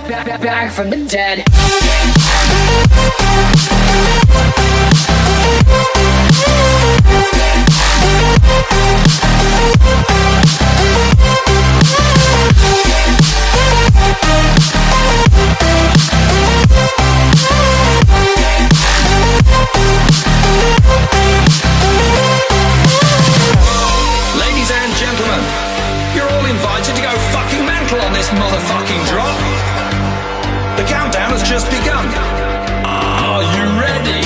Back from the dead. Ladies and gentlemen, you're all invited to go fucking mental on this motherfucking drop. The countdown has just begun. Are you ready?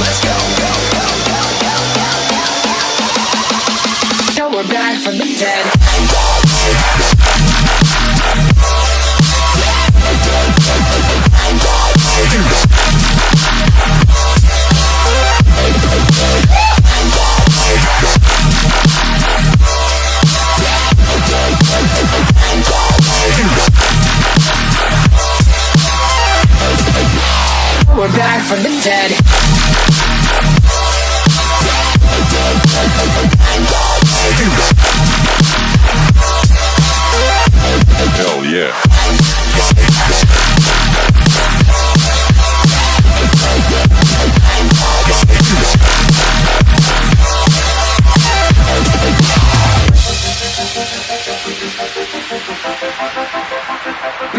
Let's go. Now we're back from the dead. We're back from the dead. Hell yeah.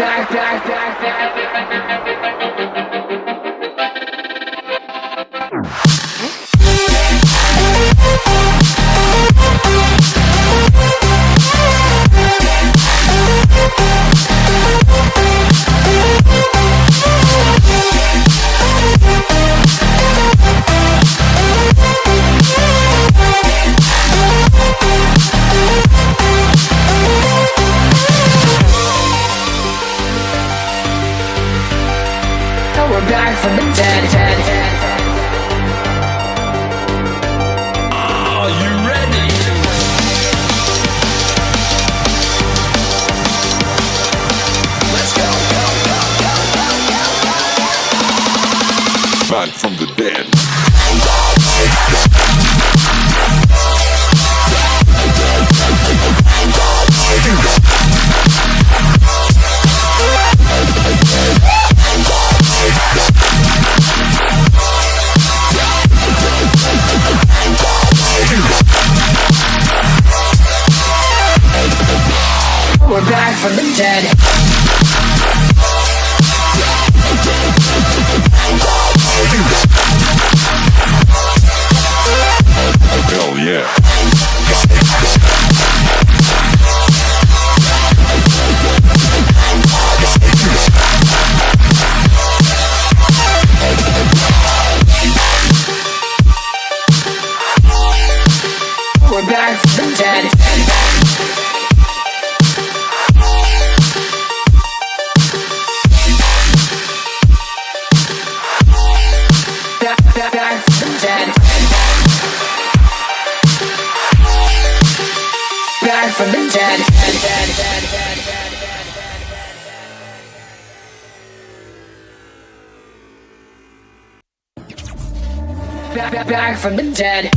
Back. We're back from the dead. Are you ready? Let's go. Back from the dead. We're back from the dead. Hell yeah. We're back from the dead. Back from the dead. Back from the dead. Back from the dead.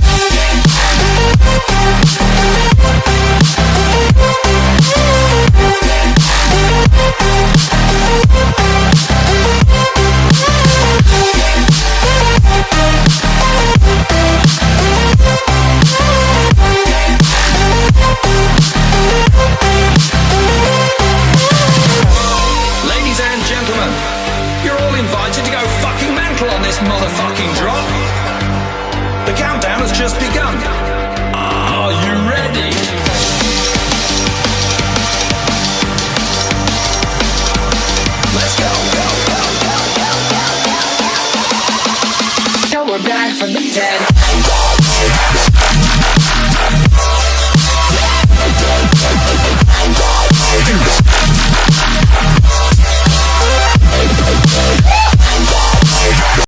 Ladies and gentlemen, you're all invited to go fucking mental on this motherfucking drop. The countdown has just begun. Are you ready? Let's go. Now we're back from the dead.